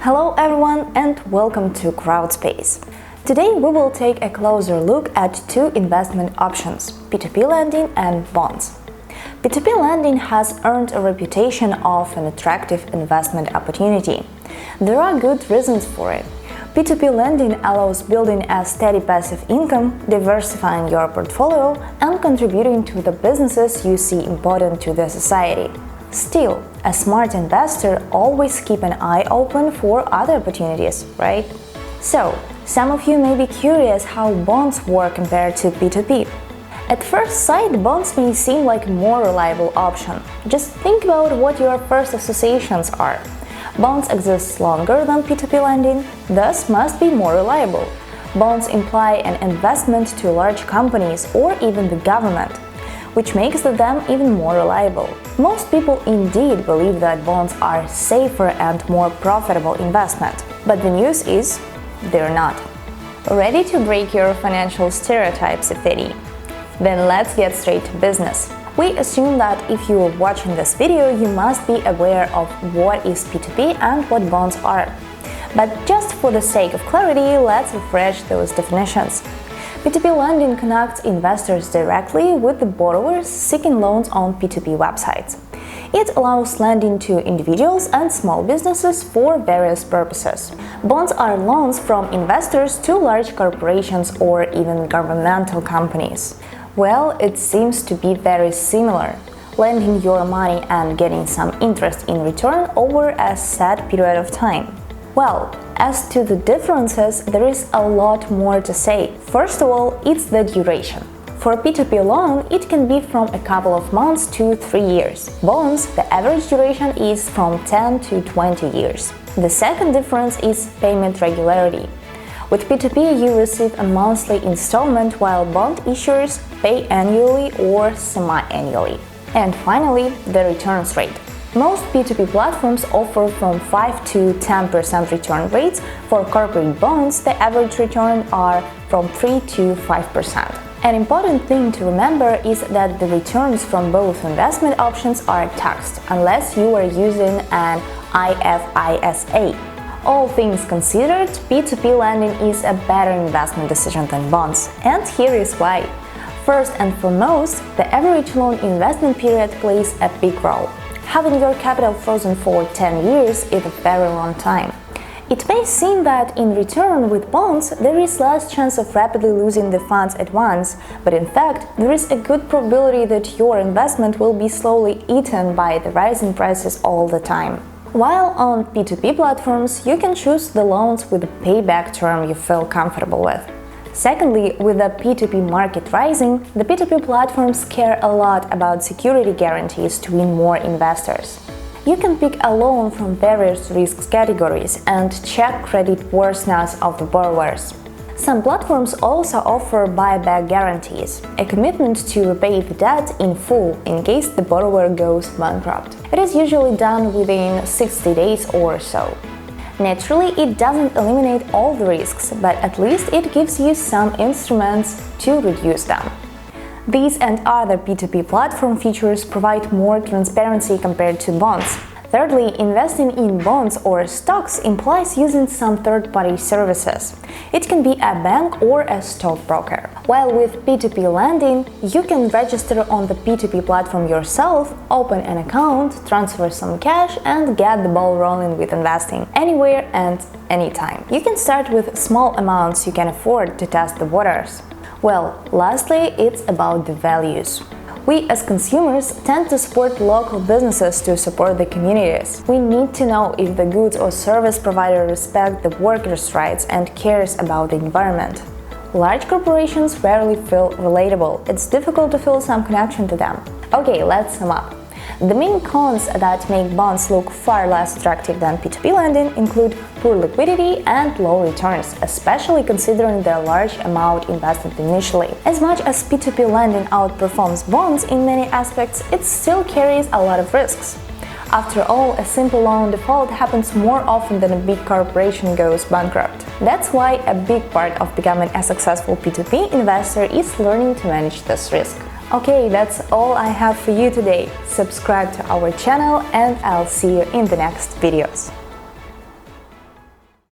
Hello everyone and welcome to CrowdSpace. Today we will take a closer look at two investment options, P2P lending and bonds. P2P lending has earned a reputation of an attractive investment opportunity. There are good reasons for it. P2P lending allows building a steady passive income, diversifying your portfolio, and contributing to the businesses you see important to the society. Still, a smart investor always keep an eye open for other opportunities, right? So, some of you may be curious how bonds work compared to P2P. At first sight, bonds may seem like a more reliable option. Just think about what your first associations are. Bonds exist longer than P2P lending, thus must be more reliable. Bonds imply an investment to large companies or even the government, which makes them even more reliable. Most people indeed believe that bonds are safer and more profitable investment, but the news is they're not. Ready to break your financial stereotypes, if any? Then let's get straight to business. We assume that if you are watching this video, you must be aware of what is P2P and what bonds are. But just for the sake of clarity, let's refresh those definitions. P2P lending connects investors directly with the borrowers seeking loans on P2P websites. It allows lending to individuals and small businesses for various purposes. Bonds are loans from investors to large corporations or even governmental companies. Well, it seems to be very similar, lending your money and getting some interest in return over a set period of time. Well, as to the differences, there is a lot more to say. First of all, it's the duration. For P2P loan, it can be from a couple of months to 3 years. Bonds, the average duration is from 10 to 20 years. The second difference is payment regularity. With P2P, you receive a monthly installment while bond issuers pay annually or semi-annually. And finally, the returns rate. Most P2P platforms offer from 5 to 10% return rates. For corporate bonds, the average return are from 3 to 5%. An important thing to remember is that the returns from both investment options are taxed, unless you are using an IFISA. All things considered, P2P lending is a better investment decision than bonds, and here is why. First and foremost, the average loan investment period plays a big role. Having your capital frozen for 10 years is a very long time. It may seem that in return with bonds there is less chance of rapidly losing the funds at once, but in fact there is a good probability that your investment will be slowly eaten by the rising prices all the time. While on P2P platforms, you can choose the loans with a payback term you feel comfortable with. Secondly, with the P2P market rising, the P2P platforms care a lot about security guarantees to win more investors. You can pick a loan from various risk categories and check creditworthiness of the borrowers. Some platforms also offer buyback guarantees, a commitment to repay the debt in full in case the borrower goes bankrupt. It is usually done within 60 days or so. Naturally, it doesn't eliminate all the risks, but at least it gives you some instruments to reduce them. These and other P2P platform features provide more transparency compared to bonds. Thirdly, investing in bonds or stocks implies using some third-party services. It can be a bank or a stockbroker. While with P2P lending, you can register on the P2P platform yourself, open an account, transfer some cash, and get the ball rolling with investing anywhere and anytime. You can start with small amounts you can afford to test the waters. Well, lastly, it's about the values. We as consumers tend to support local businesses to support the communities. We need to know if the goods or service provider respects the workers' rights and cares about the environment. Large corporations rarely feel relatable. It's difficult to feel some connection to them. Okay, let's sum up. The main cons that make bonds look far less attractive than P2P lending include poor liquidity and low returns, especially considering the large amount invested initially. As much as P2P lending outperforms bonds in many aspects, it still carries a lot of risks. After all, a simple loan default happens more often than a big corporation goes bankrupt. That's why a big part of becoming a successful P2P investor is learning to manage this risk. Okay, that's all I have for you today. Subscribe to our channel and I'll see you in the next videos.